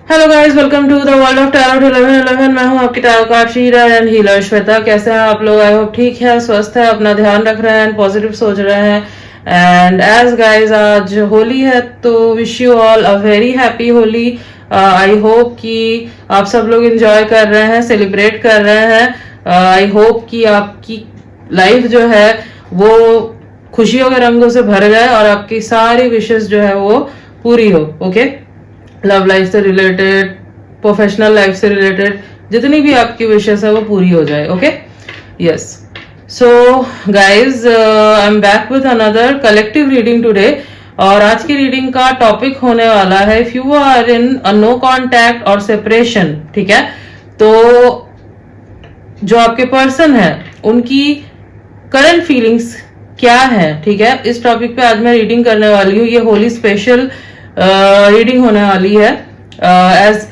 Hello guys, welcome to the world of tarot 1111। मैं हूं आपकी tarot card reader and healer Shweta. कैसे हैं आप लोग? आई होप ठीक है, स्वस्थ है, अपना ध्यान रख रहे हैं, पॉजिटिव सोच रहे हैं। एंड एज गाइस, आज होली है तो wish you all a very happy Holi. I hope कि आप सब लोग एंजॉय कर रहे हैं, सेलिब्रेट कर रहे हैं। आई होप कि आपकी लाइफ जो है वो खुशियों के रंगों से भर जाए और आपकी सारी विशेस जो है वो पूरी हो। ओके, लव लाइफ से रिलेटेड, प्रोफेशनल लाइफ से रिलेटेड, जितनी भी आपकी विशेस है वो पूरी हो जाए। Okay, yes. So guys, I am back with another collective reading today. और आज की रीडिंग का टॉपिक होने वाला है if you are in a no contact और सेपरेशन। ठीक है, तो जो आपके पर्सन है उनकी करंट फीलिंग्स क्या है। ठीक है, इस टॉपिक पे आज मैं रीडिंग करने वाली हूँ। ये होली स्पेशल रीडिंग होने वाली है।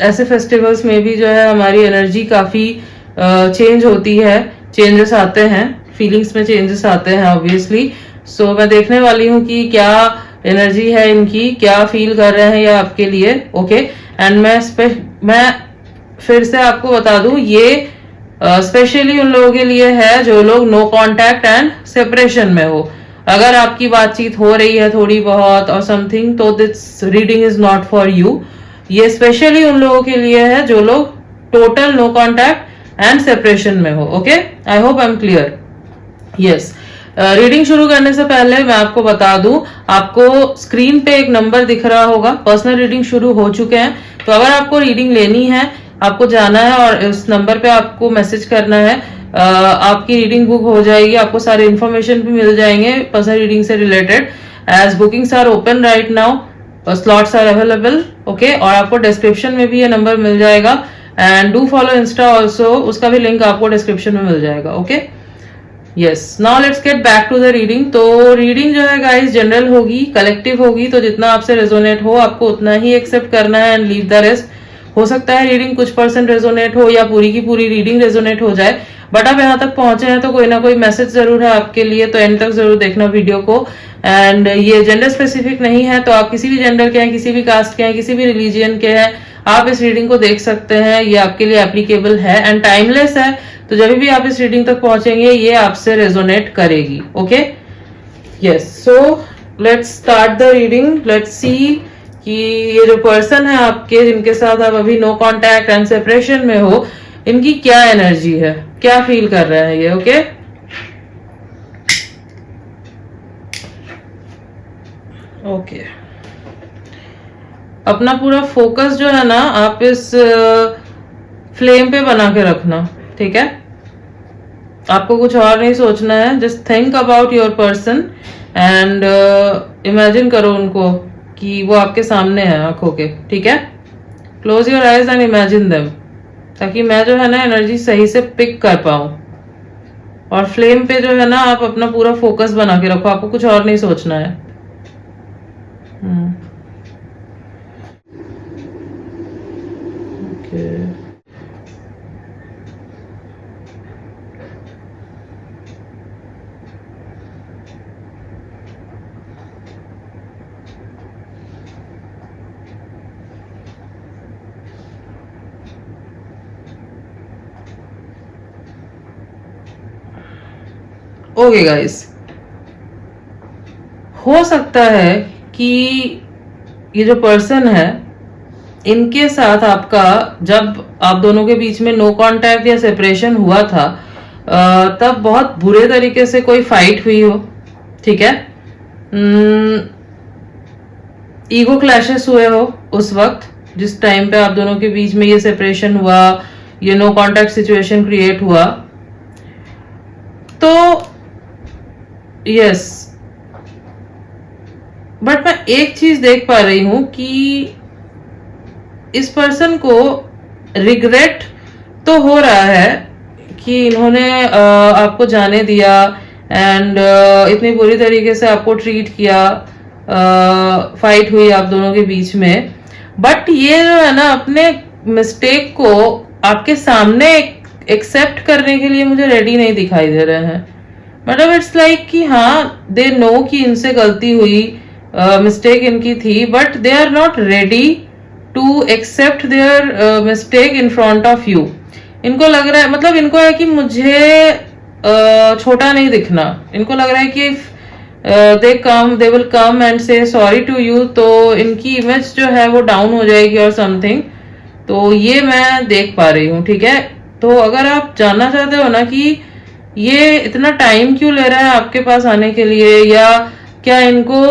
ऐसे फेस्टिवल्स में भी जो है हमारी एनर्जी काफी चेंज होती है, चेंजेस आते हैं, फीलिंग्स में चेंजेस आते हैं ऑब्वियसली। सो मैं देखने वाली हूँ कि क्या एनर्जी है इनकी, क्या फील कर रहे हैं ये आपके लिए। ओके, एंड मैं फिर से आपको बता दूं, ये स्पेशली उन लोगों के लिए है जो लोग नो कांटेक्ट एंड सेपरेशन में हो। अगर आपकी बातचीत हो रही है थोड़ी बहुत और समथिंग, तो this reading is not for you. ये स्पेशली उन लोगों के लिए है जो लोग total no contact and separation में हो। Okay, I hope I am clear. Yes, reading शुरू करने से पहले मैं आपको बता दूं, आपको स्क्रीन पे एक नंबर दिख रहा होगा। पर्सनल रीडिंग शुरू हो चुके हैं, तो अगर आपको रीडिंग लेनी है, आपको जाना है और इस नंबर पे आपको मैसेज करना है। आपकी रीडिंग बुक हो जाएगी, आपको सारे इन्फॉर्मेशन भी मिल जाएंगे पर्सनल रीडिंग से related. As bookings are open right now, slots are available. Okay, और आपको डिस्क्रिप्शन में भी ये नंबर मिल जाएगा। And do follow insta also, उसका भी लिंक आपको डिस्क्रिप्शन में मिल जाएगा। Okay, yes, now let's get back to the reading. तो रीडिंग जो है गाइस जनरल होगी, कलेक्टिव होगी, तो जितना आपसे रेजोनेट हो आपको उतना ही एक्सेप्ट करना है एंड लीव द रेस्ट। हो सकता है रीडिंग कुछ परसेंट रेजोनेट हो या पूरी की पूरी रीडिंग रेजोनेट हो जाए, बट आप यहाँ तक पहुंचे हैं तो कोई ना कोई मैसेज जरूर है आपके लिए, तो एंड तक जरूर देखना वीडियो को। एंड ये जेंडर स्पेसिफिक नहीं है, तो आप किसी भी जेंडर के हैं, किसी भी कास्ट के हैं, किसी भी रिलीजियन के हैं, आप इस रीडिंग को देख सकते हैं। ये आपके लिए एप्लीकेबल है एंड टाइमलेस है, तो जब भी आप इस रीडिंग तक पहुंचेंगे ये आपसे रेजोनेट करेगी। Okay, yes, so let's start the reading. Let's see कि ये जो पर्सन है आपके, जिनके साथ आप अभी नो कांटेक्ट एंड सेपरेशन में हो, इनकी क्या एनर्जी है, क्या फील कर रहे हैं ये। ओके, ओके, अपना पूरा फोकस जो है ना आप इस फ्लेम पे बना के रखना। ठीक है, आपको कुछ और नहीं सोचना है। Just think about your person and imagine करो उनको कि वो आपके सामने है आंखों के। ठीक है, close your eyes and imagine them, ताकि मैं जो है ना एनर्जी सही से पिक कर पाऊं। और फ्लेम पे जो है ना आप अपना पूरा फोकस बना के रखो, आपको कुछ और नहीं सोचना है। ओके, ओके गाइस, हो सकता है कि ये जो पर्सन है इनके साथ आपका, जब आप दोनों के बीच में नो कांटेक्ट या सेपरेशन हुआ था, तब बहुत बुरे तरीके से कोई फाइट हुई हो। ठीक है, ईगो क्लैशेस हुए हो उस वक्त, जिस टाइम पे आप दोनों के बीच में ये सेपरेशन हुआ, ये नो कांटेक्ट सिचुएशन क्रिएट हुआ। तो यस, बट मैं एक चीज देख पा रही हूं कि इस पर्सन को रिग्रेट तो हो रहा है कि इन्होंने आपको जाने दिया एंड इतनी बुरी तरीके से आपको ट्रीट किया, फाइट हुई आप दोनों के बीच में। बट ये जो है ना अपने मिस्टेक को आपके सामने एक्सेप्ट करने के लिए मुझे रेडी नहीं दिखाई दे रहे हैं। मतलब इट्स लाइक कि हाँ, दे नो कि इनसे गलती हुई, मिस्टेक इनकी थी, but they are not ready to accept their mistake in front of you. इनको लग रहा है, मतलब इनको है कि मुझे छोटा नहीं दिखना। इनको लग रहा है कि दे विल कम एंड से सॉरी टू यू, तो इनकी इमेज जो है वो डाउन हो जाएगी और समथिंग। तो ये मैं देख पा रही हूँ, ठीक है। तो अगर आप जानना चाहते हो ना कि ये इतना टाइम क्यों ले रहा है आपके पास आने के लिए, या क्या इनको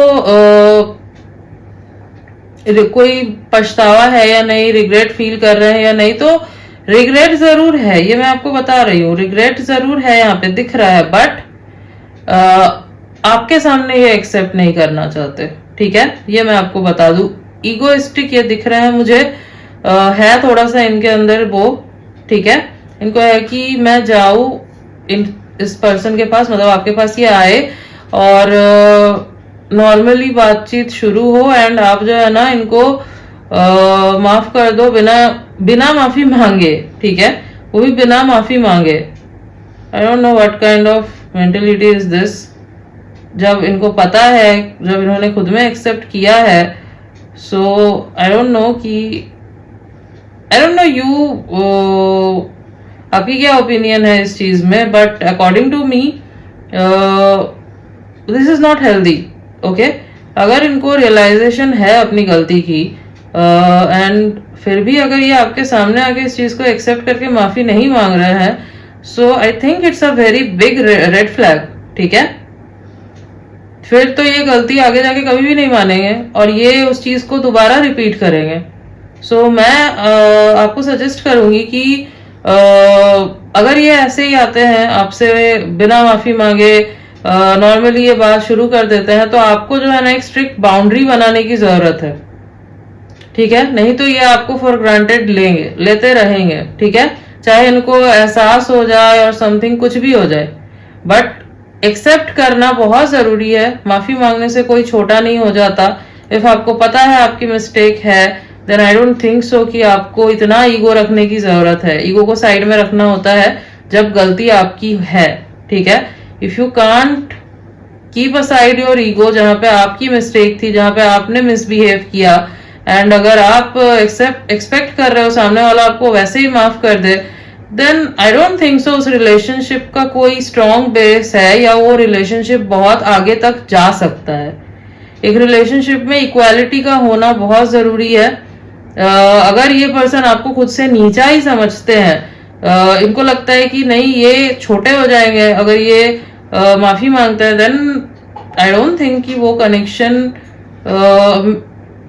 कोई पछतावा है या नहीं, रिग्रेट फील कर रहे हैं या नहीं, तो रिग्रेट जरूर है, ये मैं आपको बता रही हूँ। रिग्रेट जरूर है, यहाँ पे दिख रहा है, बट आपके सामने ये एक्सेप्ट नहीं करना चाहते, ठीक है। ये मैं आपको बता दूं, ईगोइस्टिक ये दिख रहे हैं मुझे, है थोड़ा सा इनके अंदर वो, ठीक है। इनको है कि मैं जाऊं इस पर्सन के पास, मतलब आपके पास ये आए और नॉर्मली बातचीत शुरू हो, एंड आप जो है ना इनको माफ कर दो बिना माफी मांगे, ठीक है, वो भी बिना माफी मांगे। आई don't know what kind of mentality is this. जब इनको पता है, जब इन्होंने खुद में एक्सेप्ट किया है, so I don't know you आपकी क्या ओपिनियन है इस चीज में, but according to me this is not healthy, okay. अगर इनको रियलाइजेशन है अपनी गलती की, एंड फिर भी अगर ये आपके सामने आके इस चीज को एक्सेप्ट करके माफी नहीं मांग रहे हैं, so I think it's a very big red flag, ठीक है। फिर तो ये गलती आगे जाके कभी भी नहीं मानेंगे और ये उस चीज को दोबारा रिपीट करेंगे। सो मैं आपको सजेस्ट करूंगी कि अगर ये ऐसे ही आते हैं आपसे बिना माफी मांगे, नॉर्मली ये बात शुरू कर देते हैं, तो आपको जो है ना एक स्ट्रिक्ट बाउंड्री बनाने की जरूरत है, ठीक है। नहीं तो ये आपको फॉर ग्रांटेड लेते रहेंगे, ठीक है। चाहे इनको एहसास हो जाए और समथिंग कुछ भी हो जाए, बट एक्सेप्ट करना बहुत जरूरी है। माफी मांगने से कोई छोटा नहीं हो जाता। इफ आपको पता है आपकी मिस्टेक है, then I don't think so कि आपको इतना ईगो रखने की जरूरत है। ईगो को साइड में रखना होता है जब गलती आपकी है, ठीक है। If you can't keep aside your ego, जहां पे आपकी मिस्टेक थी, जहां पे आपने मिसबिहेव किया, एंड अगर आप एक्सपेक्ट कर रहे हो सामने वाला आपको वैसे ही माफ कर दे, then I don't think so उस रिलेशनशिप का कोई स्ट्रॉन्ग बेस है, या वो रिलेशनशिप बहुत आगे तक जा सकता है। एक रिलेशनशिप में इक्वालिटी का होना बहुत जरूरी है। अगर ये पर्सन आपको खुद से नीचा ही समझते हैं, इनको लगता है कि नहीं ये छोटे हो जाएंगे अगर ये माफी मांगते हैं, देन आई डोंट थिंक कि वो कनेक्शन,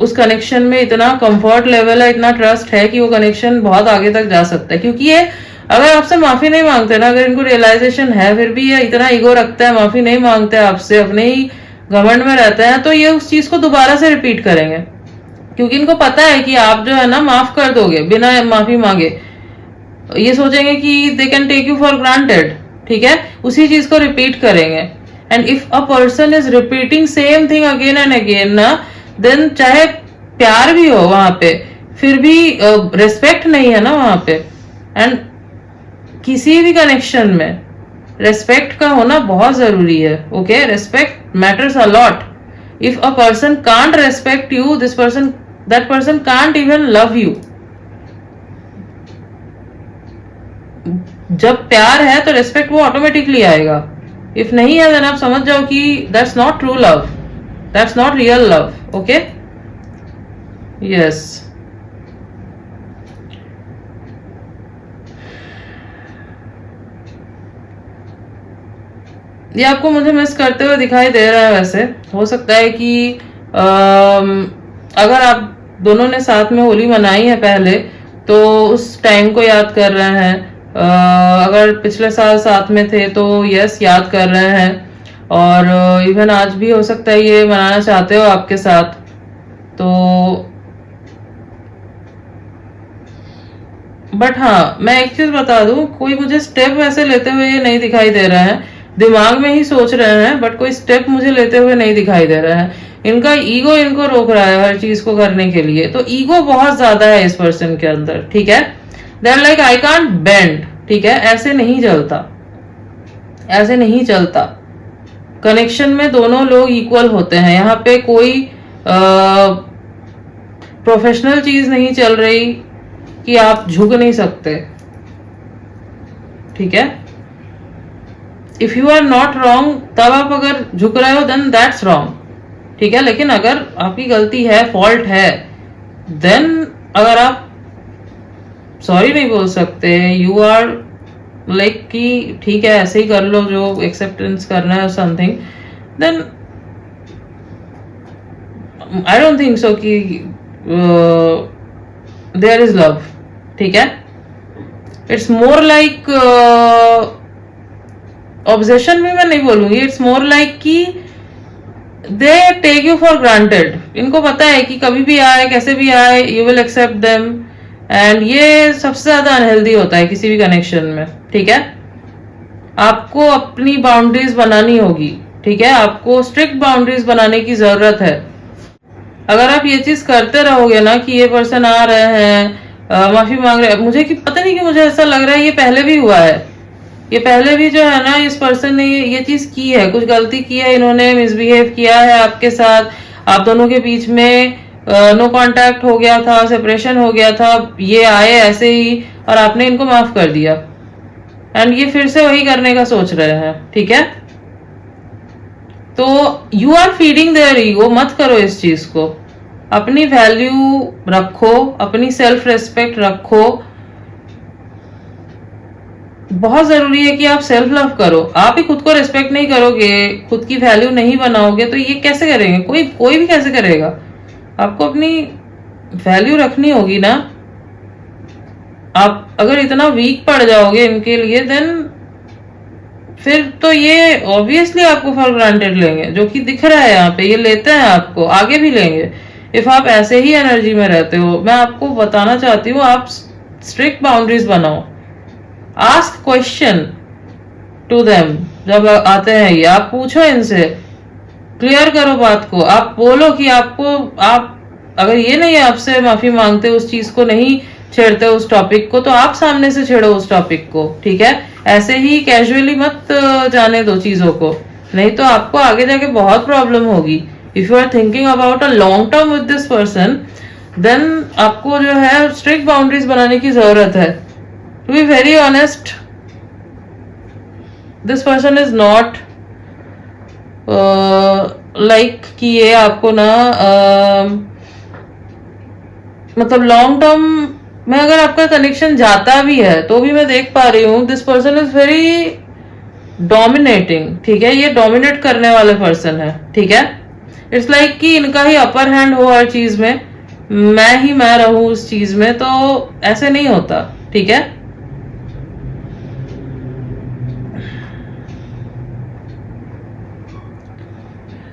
उस कनेक्शन में इतना कंफर्ट लेवल है, इतना ट्रस्ट है कि वो कनेक्शन बहुत आगे तक जा सकता है। क्योंकि ये अगर आपसे माफी नहीं मांगते ना, अगर इनको रियलाइजेशन है, फिर भी ये इतना ईगो रखता है, माफी नहीं मांगते आपसे, अपने ही घमंड में रहते हैं, तो ये उस चीज को दोबारा से रिपीट करेंगे। क्योंकि इनको पता है कि आप जो है ना माफ कर दोगे बिना माफी मांगे। ये सोचेंगे कि they can take you for granted, ठीक है, उसी चीज को रिपीट करेंगे। And if a person is repeating same thing again and again ना, देन चाहे प्यार भी हो वहां पे, फिर भी रिस्पेक्ट नहीं है ना वहां पे। एंड किसी भी कनेक्शन में रेस्पेक्ट का होना बहुत जरूरी है, okay. Respect matters a lot. If a person can't respect you, that person can't even love you. जब प्यार है तो रेस्पेक्ट वो ऑटोमेटिकली आएगा। इफ नहीं है, देन आप समझ जाओ कि that's not true love, that's not real love, okay. Yes, ये आपको मुझे मिस करते हुए दिखाई दे रहा है। वैसे हो सकता है कि अगर आप दोनों ने साथ में होली मनाई है पहले, तो उस टाइम को याद कर रहे हैं। अगर पिछले साल साथ में थे तो यस याद कर रहे हैं, और इवन आज भी हो सकता है ये मनाना चाहते हो आपके साथ। तो बट हाँ, मैं एक चीज बता दूं, कोई मुझे स्टेप वैसे लेते हुए ये नहीं दिखाई दे रहा है। दिमाग में ही सोच रहे हैं, बट कोई स्टेप मुझे लेते हुए नहीं दिखाई दे रहा है। इनका ईगो इनको रोक रहा है हर चीज को करने के लिए। तो ईगो बहुत ज्यादा है इस पर्सन के अंदर, ठीक है। They are like I can't bend, ठीक है। ऐसे नहीं चलता, ऐसे नहीं चलता। कनेक्शन में दोनों लोग इक्वल होते हैं। यहाँ पे कोई प्रोफेशनल चीज नहीं चल रही कि आप झुक नहीं सकते, ठीक है। If you are not wrong, तब आप अगर झुक रहे हो देन दैट्स रॉन्ग, ठीक है। लेकिन अगर आपकी गलती है, फॉल्ट है, देन अगर आप सॉरी नहीं बोल सकते, यू आर लाइक कि ठीक है ऐसे ही कर लो जो एक्सेप्टेंस करना है something, then I don't think so कि देयर इज लव, ठीक है। इट्स मोर लाइक ऑब्सेशन भी मैं नहीं बोलूंगी, इट्स मोर लाइक कि they take you for granted. इनको पता है कि कभी भी आए, कैसे भी आए, you will accept them, and ये सबसे ज्यादा अनहेल्दी होता है किसी भी कनेक्शन में, ठीक है। आपको अपनी बाउंड्रीज बनानी होगी, ठीक है। आपको स्ट्रिक्ट बाउंड्रीज बनाने की जरूरत है। अगर आप ये चीज करते रहोगे ना कि ये पर्सन आ रहे हैं, माफी मांग रहे हैं, मुझे कि पता नहीं कि मुझे ऐसा लग रहा है ये पहले भी हुआ है, ये पहले भी जो है ना इस पर्सन ने ये चीज की है, कुछ गलती की है, इन्होंने मिसबिहेव किया है आपके साथ, आप दोनों के बीच में नो कांटेक्ट हो गया था, सेपरेशन हो गया था, ये आए ऐसे ही और आपने इनको माफ कर दिया, एंड ये फिर से वही करने का सोच रहे हैं, ठीक है। तो you are feeding their ego, मत करो इस चीज को। अपनी वैल्यू रखो, अपनी सेल्फ रेस्पेक्ट रखो। बहुत जरूरी है कि आप सेल्फ लव करो। आप ही खुद को रिस्पेक्ट नहीं करोगे, खुद की वैल्यू नहीं बनाओगे, तो ये कैसे करेंगे? कोई भी कैसे करेगा? आपको अपनी वैल्यू रखनी होगी ना। आप अगर इतना वीक पड़ जाओगे इनके लिए, देन फिर तो ये ऑब्वियसली आपको फॉर ग्रांटेड लेंगे, जो कि दिख रहा है यहाँ पे, ये लेते हैं आपको, आगे भी लेंगे इफ आप ऐसे ही एनर्जी में रहते हो। मैं आपको बताना चाहती हूँ, आप स्ट्रिक्ट बाउंड्रीज बनाओ। आस्क क्वेश्चन टू देम, जब आते हैं ये आप पूछो इनसे, क्लियर करो बात को। आप बोलो कि आपको, आप अगर ये नहीं आपसे माफी मांगते, उस चीज को नहीं छेड़ते उस टॉपिक को, तो आप सामने से छेड़ो उस टॉपिक को, ठीक है। ऐसे ही कैजुअली मत जाने दो चीजों को, नहीं तो आपको आगे जाके बहुत प्रॉब्लम होगी। If you are thinking about a long term with this person, then आपको जो है स्ट्रिक्ट बाउंड्रीज बनाने की जरूरत है। To be very honest, this person is not like कि ये आपको ना मतलब लॉन्ग टर्म में अगर आपका कनेक्शन जाता भी है तो भी मैं देख पा रही हूँ this person is very dominating, ठीक है। ये डोमिनेट करने वाले पर्सन है, ठीक है। इट्स लाइक कि इनका ही अपर हैंड हो हर चीज में, मैं रहूं उस चीज में, तो ऐसे नहीं होता, ठीक है।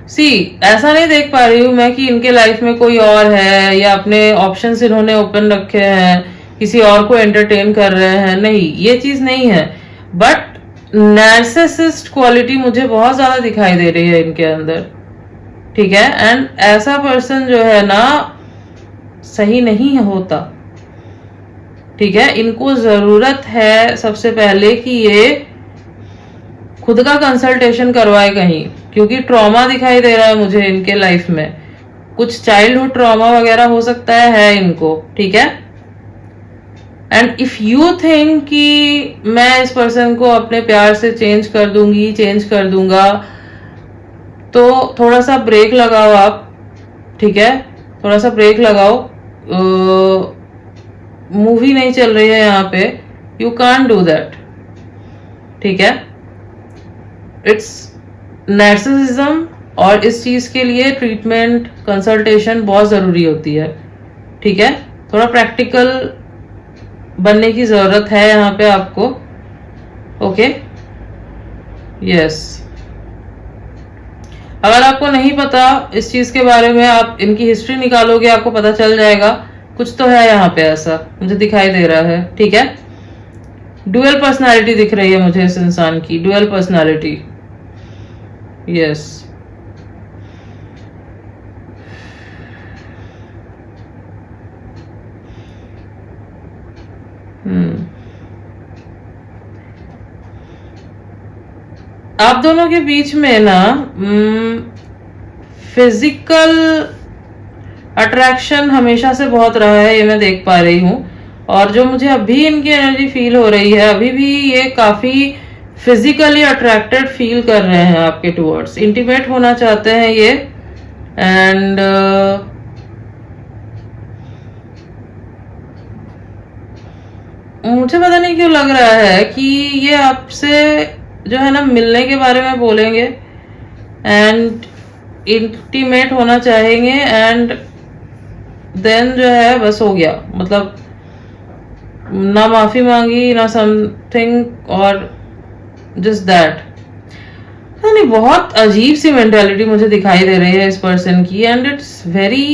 सी ऐसा नहीं देख पा रही हूं मैं कि इनके लाइफ में कोई और है, या अपने ऑप्शंस इन्होंने ओपन रखे हैं, किसी और को एंटरटेन कर रहे हैं, नहीं, ये चीज नहीं है। बट नार्सिसिस्ट क्वालिटी मुझे बहुत ज्यादा दिखाई दे रही है इनके अंदर, ठीक है। एंड ऐसा पर्सन जो है ना सही नहीं होता, ठीक है। इनको जरूरत है सबसे पहले कि ये खुद का कंसल्टेशन करवाए कहीं, क्योंकि ट्रॉमा दिखाई दे रहा है मुझे इनके लाइफ में। कुछ चाइल्डहुड ट्रॉमा वगैरह हो सकता है इनको, ठीक है। एंड इफ यू थिंक कि मैं इस पर्सन को अपने प्यार से चेंज कर दूंगी, चेंज कर दूंगा, तो थोड़ा सा ब्रेक लगाओ आप, ठीक है। थोड़ा सा ब्रेक लगाओ। मूवी नहीं चल रही है यहाँ पे, यू कांट डू दैट, ठीक है। इट्स नार्सिसिज्म, और इस चीज के लिए ट्रीटमेंट, कंसल्टेशन बहुत जरूरी होती है, ठीक है। थोड़ा प्रैक्टिकल बनने की जरूरत है यहाँ पे आपको, ओके, यस। अगर आपको नहीं पता इस चीज के बारे में, आप इनकी हिस्ट्री निकालोगे, आपको पता चल जाएगा कुछ तो है यहाँ पे, ऐसा मुझे दिखाई दे रहा है, ठीक है। डुअल पर्सनालिटी दिख रही है मुझे इस इंसान की, डुअल पर्सनालिटी, यस। आप दोनों के बीच में ना फिजिकल अट्रैक्शन हमेशा से बहुत रहा है, ये मैं देख पा रही हूँ। और जो मुझे अभी इनकी एनर्जी फील हो रही है, अभी भी ये काफी फिजिकली अट्रैक्टेड फील कर रहे हैं आपके टुवर्ड्स, इंटीमेट होना चाहते हैं ये। एंड मुझे पता नहीं क्यों लग रहा है कि ये आपसे जो है ना मिलने के बारे में बोलेंगे एंड इंटीमेट होना चाहेंगे, एंड देन जो है बस हो गया, मतलब ना माफी मांगी ना समथिंग, और जस्ट दैट। नहीं, बहुत अजीब सी मेंटालिटी मुझे दिखाई दे रही है इस पर्सन की, and it's very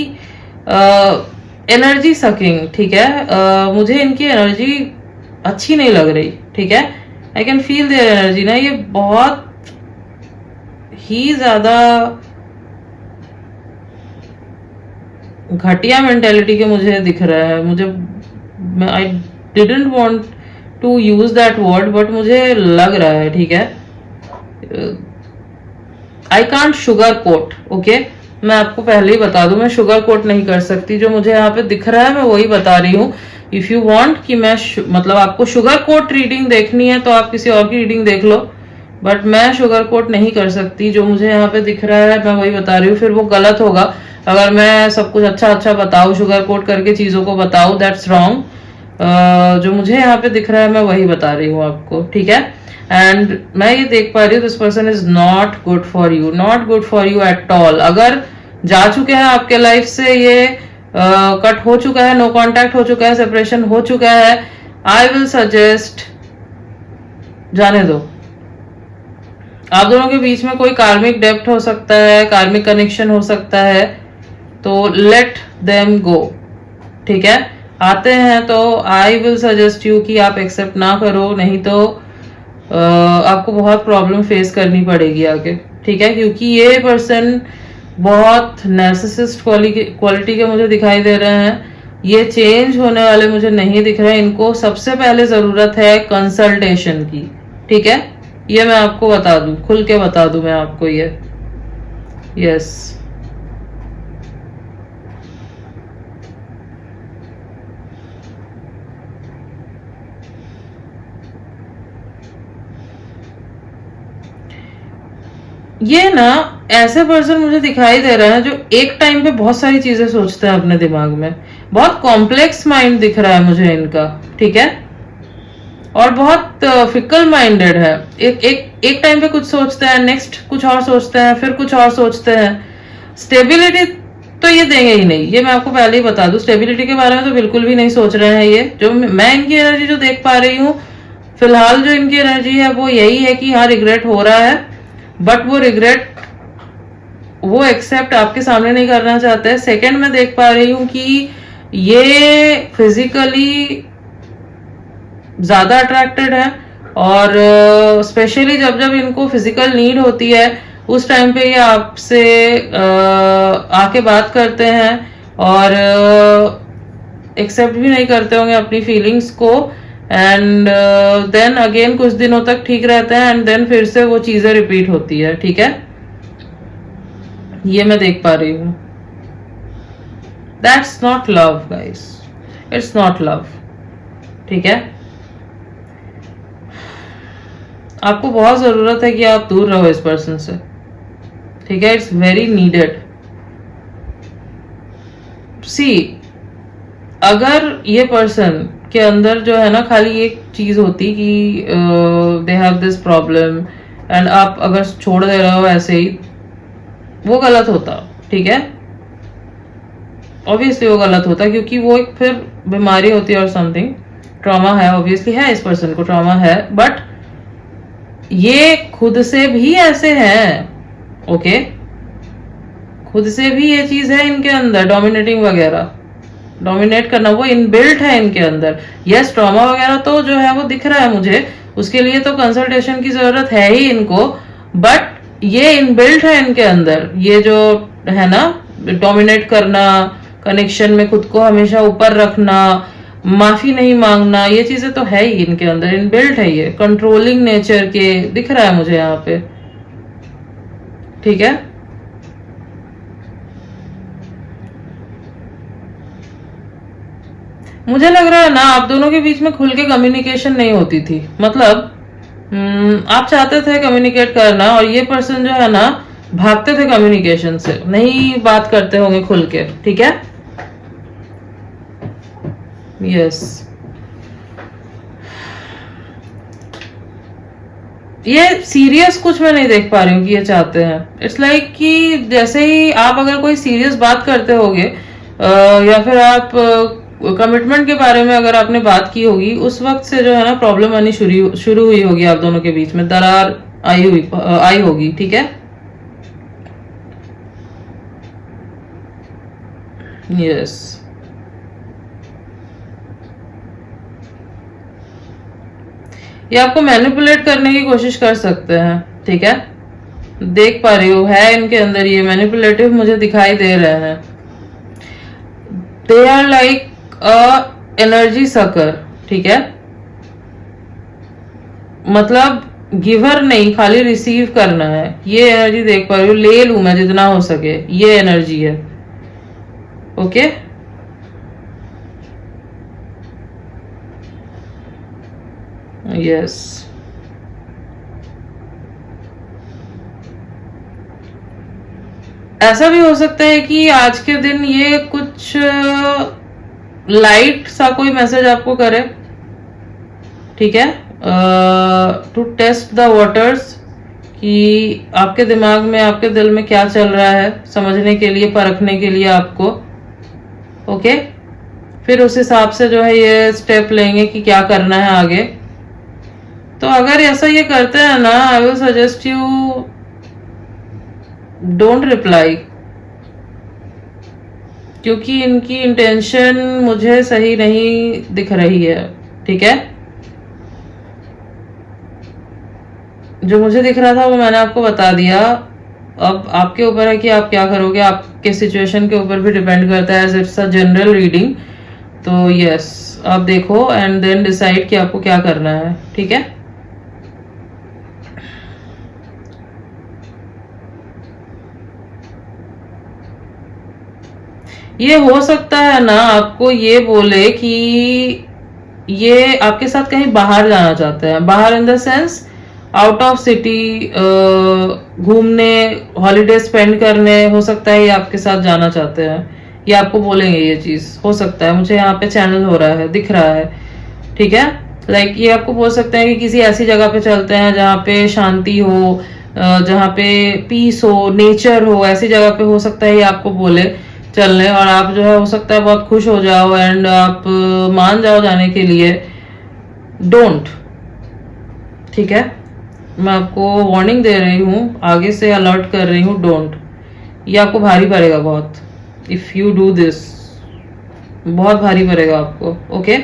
energy sucking. ठीक है, मुझे इनकी एनर्जी अच्छी नहीं लग रही। ठीक है, I can feel their energy ना, ये बहुत ही ज्यादा घटिया मेंटेलिटी के मुझे दिख रहा है। मुझे I didn't want to use that word, but मुझे लग रहा है। ठीक है, I can't sugar coat. Okay, मैं आपको पहले ही बता दूं, मैं शुगर कोट नहीं कर सकती। जो मुझे यहाँ पे दिख रहा है मैं वही बता रही हूँ। इफ यू वांट कि मैं मतलब आपको शुगर कोट रीडिंग देखनी है तो आप किसी और की रीडिंग देख लो, बट मैं शुगर कोट नहीं कर सकती। जो मुझे यहाँ पे दिख रहा है मैं वही बता रही हूँ, फिर वो गलत होगा अगर मैं सब कुछ अच्छा अच्छा बताऊँ, शुगर कोट करके चीजों को बताऊँ, दैट्स रॉन्ग। जो मुझे यहाँ पे दिख रहा है मैं वही बता रही हूँ आपको। ठीक है, एंड मैं ये देख पा रही हूँ this person is not good for you, not good for you at all. अगर जा चुके हैं आपके लाइफ से, ये कट हो चुका है, नो कांटेक्ट हो चुका है, सेपरेशन हो चुका है, आई विल सजेस्ट जाने दो। आप दोनों के बीच में कोई कार्मिक डेप्ट हो सकता है, कार्मिक कनेक्शन हो सकता है, तो लेट देम गो। ठीक है, आते हैं तो आई विल सजेस्ट यू कि आप एक्सेप्ट ना करो, नहीं तो आपको बहुत प्रॉब्लम फेस करनी पड़ेगी आगे। ठीक है, क्योंकि ये पर्सन बहुत नार्सिसिस्ट क्वालिटी के मुझे दिखाई दे रहे हैं। ये चेंज होने वाले मुझे नहीं दिख रहे हैं। इनको सबसे पहले जरूरत है कंसल्टेशन की। ठीक है, ये मैं आपको बता दूं, खुल के बता दूं मैं आपको ये। यस, ये ना ऐसे पर्सन मुझे दिखाई दे रहे हैं जो एक टाइम पे बहुत सारी चीजें सोचते हैं अपने दिमाग में। बहुत कॉम्प्लेक्स माइंड दिख रहा है मुझे इनका। ठीक है, और बहुत फिकल माइंडेड है। एक टाइम पे कुछ सोचते हैं, नेक्स्ट कुछ और सोचते हैं, फिर कुछ और सोचते हैं। स्टेबिलिटी तो ये देंगे ही नहीं, ये मैं आपको पहले ही बता दूं। स्टेबिलिटी के बारे में तो बिल्कुल भी नहीं सोच रहे हैं ये। जो मैं इनकी एनर्जी जो देख पा रही हूँ फिलहाल, जो इनकी एनर्जी है वो यही है कि हाँ रिग्रेट हो रहा है, बट वो रिग्रेट वो एक्सेप्ट आपके सामने नहीं करना चाहते हैं। सेकंड मैं देख पा रही हूँ कि ये फिजिकली ज्यादा अट्रैक्टेड है, और स्पेशली जब जब इनको फिजिकल नीड होती है उस टाइम पे ये आपसे आके बात करते हैं, और एक्सेप्ट भी नहीं करते होंगे अपनी फीलिंग्स को। एंड देन अगेन कुछ दिनों तक ठीक रहते हैं, एंड देन फिर से वो चीजें रिपीट होती है। ठीक है, ये मैं देख पा रही हूँ। That's not love guys, it's not love. ठीक है, आपको बहुत जरूरत है कि आप दूर रहो इस पर्सन से। ठीक है, इट्स वेरी नीडेड। सी, अगर ये पर्सन के अंदर जो है ना खाली एक चीज होती कि they have this problem, and आप अगर छोड़ दे रहे हो ऐसे ही, वो गलत होता। ठीक है, ऑब्वियसली वो गलत होता, क्योंकि वो एक फिर बीमारी होती है और समथिंग ट्रॉमा है। ऑब्वियसली है, इस पर्सन को ट्रॉमा है, बट ये खुद से भी ऐसे हैं। ओके, खुद से भी ये चीज है इनके अंदर, डोमिनेटिंग वगैरह, डोमिनेट करना वो इनबिल्ट है इनके अंदर। यस, ट्रॉमा वगैरह तो जो है वो दिख रहा है मुझे, उसके लिए तो कंसल्टेशन की जरूरत है ही इनको, बट ये इनबिल्ट है इनके अंदर। ये जो है ना डोमिनेट करना, कनेक्शन में खुद को हमेशा ऊपर रखना, माफी नहीं मांगना, ये चीजें तो है ही इनके अंदर, इनबिल्ट है। ये कंट्रोलिंग नेचर के दिख रहा है मुझे यहाँ पे। ठीक है, मुझे लग रहा है ना आप दोनों के बीच में खुल के कम्युनिकेशन नहीं होती थी। मतलब आप चाहते थे कम्युनिकेट करना और ये पर्सन जो है ना भागते थे कम्युनिकेशन से, नहीं बात करते होंगे खुल के, ठीक है। यस, ये सीरियस कुछ मैं नहीं देख पा रही हूँ कि ये चाहते हैं। इट्स लाइक कि जैसे ही आप अगर कोई सीरियस बात करते होगे या फिर आप कमिटमेंट के बारे में अगर आपने बात की होगी, उस वक्त से जो है ना प्रॉब्लम आनी शुरू हुई होगी, आप दोनों के बीच में दरार आई होगी, ठीक है। यस, ये आपको मैनिपुलेट करने की कोशिश कर सकते हैं, ठीक है। देख पा रही हूँ है इनके अंदर ये मैनिपुलेटिव मुझे दिखाई दे रहे हैं। They are like a energy sucker, ठीक है। मतलब गिवर नहीं, खाली रिसीव करना है, ये एनर्जी देख पा रही हूँ। ले लूं मैं जितना हो सके, ये एनर्जी है, ओके। यस, ऐसा भी हो सकता है कि आज के दिन ये कुछ लाइट सा कोई मैसेज आपको करे, ठीक है, टू टेस्ट द वाटर्स, कि आपके दिमाग में आपके दिल में क्या चल रहा है समझने के लिए, परखने के लिए आपको, ओके। फिर उस हिसाब से जो है ये स्टेप लेंगे कि क्या करना है आगे। तो अगर ऐसा ये करते हैं ना, I will suggest you don't reply, क्योंकि इनकी इंटेंशन मुझे सही नहीं दिख रही है, ठीक है। जो मुझे दिख रहा था वो मैंने आपको बता दिया। अब आपके ऊपर है कि आप क्या करोगे, आपके सिचुएशन के ऊपर भी डिपेंड करता है, as it's a general reading. तो यस, आप देखो एंड देन डिसाइड कि आपको क्या करना है, ठीक है। ये हो सकता है ना आपको ये बोले कि ये आपके साथ कहीं बाहर जाना चाहते हैं, बाहर in the sense out of city, घूमने, हॉलीडे स्पेंड करने, हो सकता है ये आपके साथ जाना चाहते हैं। ये आपको बोलेंगे, ये चीज हो सकता है, मुझे यहाँ पे चैनल हो रहा है, दिख रहा है, ठीक है। लाइक ये आपको बोल सकते हैं कि किसी ऐसी जगह पे चलते हैं जहाँ पे शांति हो, जहाँ पे पीस हो, नेचर हो, ऐसी जगह पे हो सकता है ये आपको बोले चलने, और आप जो है हो सकता है बहुत खुश हो जाओ एंड आप मान जाओ जाने के लिए। डोंट, ठीक है, मैं आपको वार्निंग दे रही हूँ, आगे से अलर्ट कर रही हूँ, डोंट। ये आपको भारी पड़ेगा बहुत, इफ यू डू दिस, बहुत भारी पड़ेगा आपको, ओके।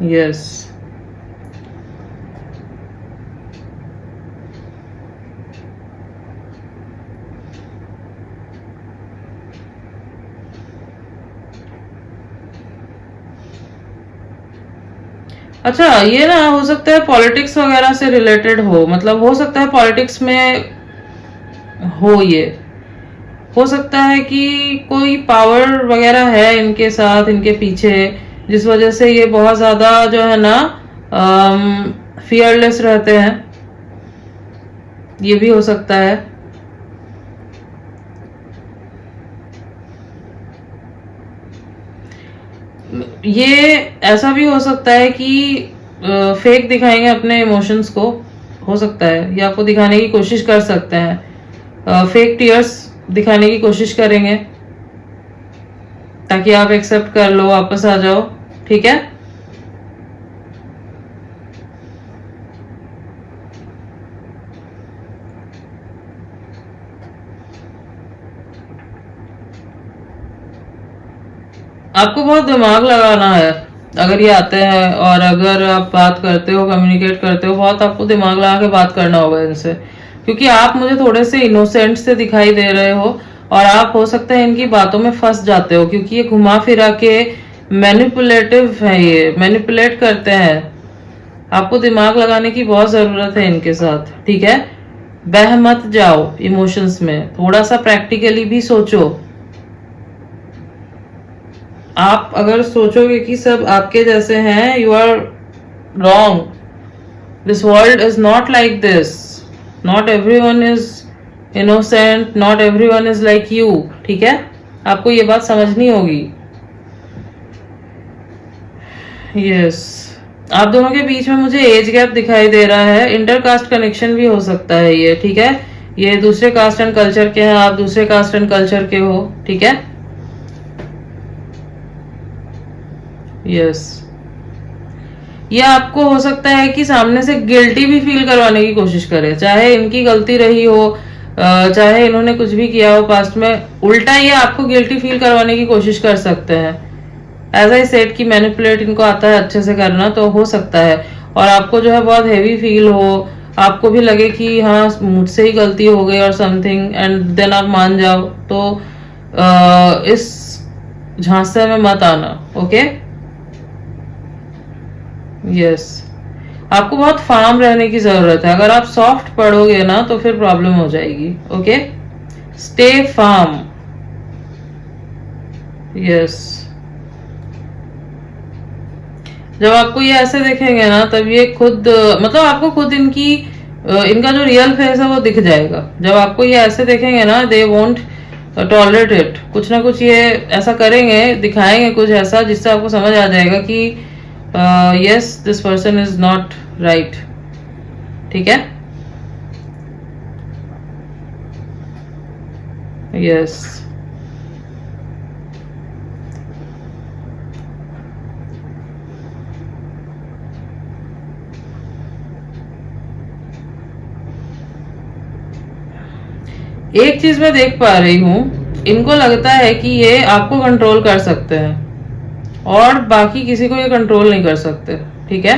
यस, अच्छा, ये ना हो सकता है पॉलिटिक्स वगैरह से रिलेटेड हो, मतलब हो सकता है पॉलिटिक्स में हो, ये हो सकता है कि कोई पावर वगैरह है इनके साथ, इनके पीछे, जिस वजह से ये बहुत ज्यादा जो है ना फियरलेस रहते हैं, ये भी हो सकता है। ये ऐसा भी हो सकता है कि फेक दिखाएंगे अपने इमोशंस को, हो सकता है ये आपको दिखाने की कोशिश कर सकते हैं, फेक टीयर्स दिखाने की कोशिश करेंगे ताकि आप एक्सेप्ट कर लो, वापस आ जाओ, ठीक है। आपको बहुत दिमाग लगाना है अगर ये आते हैं, और अगर आप बात करते हो, कम्युनिकेट करते हो, बहुत आपको दिमाग लगा के बात करना होगा इनसे, क्योंकि आप मुझे थोड़े से इनोसेंट से दिखाई दे रहे हो और आप हो सकता है इनकी बातों में फंस जाते हो, क्योंकि ये घुमा फिरा के मैनिपुलेटिव है, ये मैनिपुलेट करते हैं। आपको दिमाग लगाने की बहुत जरूरत है इनके साथ, ठीक है। बह मत जाओ इमोशंस में, थोड़ा सा प्रैक्टिकली भी सोचो। आप अगर सोचोगे कि सब आपके जैसे हैं, you are wrong. This world is not like this, not everyone is innocent, not everyone is like you, ठीक है? आपको ये बात समझनी होगी। यस, आप दोनों के बीच में मुझे एज गैप दिखाई दे रहा है, इंटरकास्ट कनेक्शन भी हो सकता है ये, ठीक है? ये दूसरे कास्ट एंड कल्चर के हैं, आप दूसरे कास्ट एंड कल्चर के हो, ठीक है? यस, ये आपको हो सकता है कि सामने से गिल्टी भी फील करवाने की कोशिश करे, चाहे इनकी गलती रही हो, चाहे इन्होंने कुछ भी किया हो पास्ट में, उल्टा ये आपको गिल्टी फील करवाने की कोशिश कर सकते हैं। एज आई सेड कि मैनिपुलेट इनको आता है अच्छे से करना, तो हो सकता है। और आपको जो है बहुत हेवी फील हो, आपको भी लगे कि हाँ मुझसे ही गलती हो गई और समथिंग, एंड देन आप मान जाओ, तो इस झांसे में मत आना, ओके? यस, आपको बहुत फार्म रहने की जरूरत है। अगर आप सॉफ्ट पढ़ोगे ना तो फिर प्रॉब्लम हो जाएगी, ओके? Stay farm. यस, जब आपको ये ऐसे देखेंगे ना तब ये खुद मतलब आपको खुद इनका जो रियल फेस है वो दिख जाएगा। जब आपको ये ऐसे देखेंगे ना, दे वोंट टॉलरेट इट, कुछ ना कुछ ये ऐसा करेंगे, दिखाएंगे कुछ ऐसा जिससे आपको समझ आ जाएगा कि yes, this person is not right, ठीक है? yes, एक चीज मैं देख पा रही हूं, इनको लगता है कि ये आपको कंट्रोल कर सकते हैं और बाकी किसी को ये कंट्रोल नहीं कर सकते, ठीक है?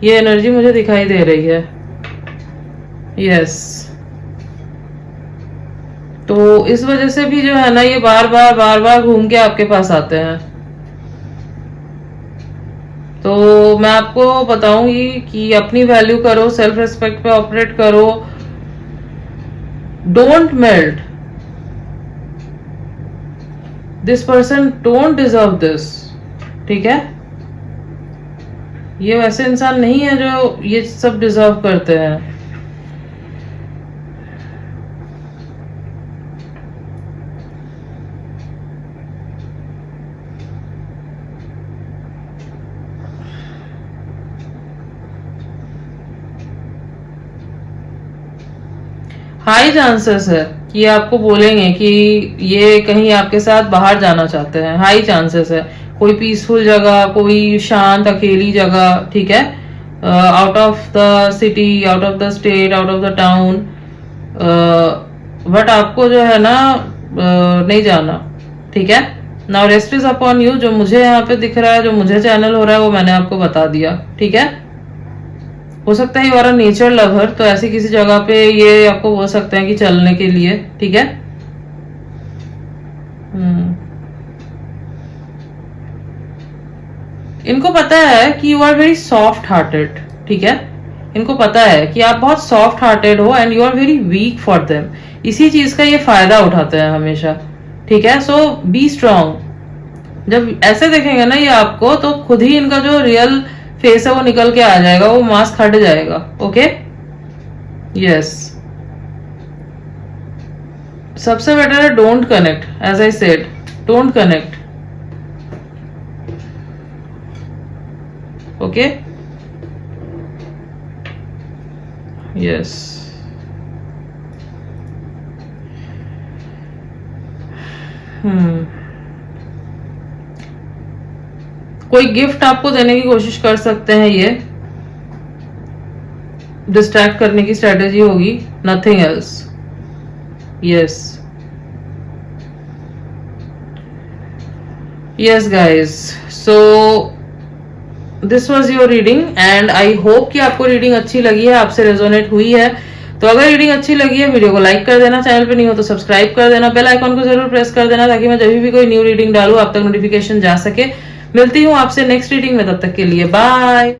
ये एनर्जी मुझे दिखाई दे रही है। यस, तो इस वजह से भी जो है ना, ये बार बार घूम के आपके पास आते हैं। तो मैं आपको बताऊंगी कि अपनी वैल्यू करो, सेल्फ रिस्पेक्ट पे ऑपरेट करो, don't melt. This person don't deserve this, ठीक है? ये वैसे इंसान नहीं है जो ये सब डिजर्व करते हैं। हाई चांसेस है कि आपको बोलेंगे कि ये कहीं आपके साथ बाहर जाना चाहते हैं, हाई चांसेस है। कोई पीसफुल जगह, कोई शांत अकेली जगह, ठीक है? Out of the city, out of the state, out of the town, but आपको जो है ना नहीं जाना, ठीक है? Now rest is upon you. जो मुझे यहाँ पे दिख रहा है, जो मुझे चैनल हो रहा है, वो मैंने आपको बता दिया, ठीक है? हो सकता है you are a nature lover, तो ऐसी किसी जगह पे ये आपको बोल सकते हैं कि चलने के लिए, ठीक है? इनको पता है कि you are very soft hearted, ठीक है? इनको पता है कि आप बहुत सॉफ्ट हार्टेड हो and you are very weak for them. इसी चीज का ये फायदा उठाते हैं हमेशा, ठीक है? सो बी स्ट्रांग। जब ऐसे देखेंगे ना ये आपको, तो खुद ही इनका जो रियल फेस है वो निकल के आ जाएगा, वो मास्क हट जाएगा, ओके? यस, सबसे बेटर है don't connect, as I said, don't connect, okay? Yes, कोई गिफ्ट आपको देने की कोशिश कर सकते हैं, ये डिस्ट्रैक्ट करने की स्ट्रेटेजी होगी, nothing else. Yes, yes guys, so this was your reading and I hope कि आपको रीडिंग अच्छी लगी है, आपसे रेजोनेट हुई है। तो अगर रीडिंग अच्छी लगी है, वीडियो को लाइक कर देना, चैनल पे नहीं हो तो सब्सक्राइब कर देना, बेल आइकॉन को जरूर प्रेस कर देना ताकि मैं जब भी कोई न्यू रीडिंग डालूं आप तक नोटिफिकेशन जा सके। मिलती हूँ आपसे नेक्स्ट रीडिंग में, तब तक के लिए बाय।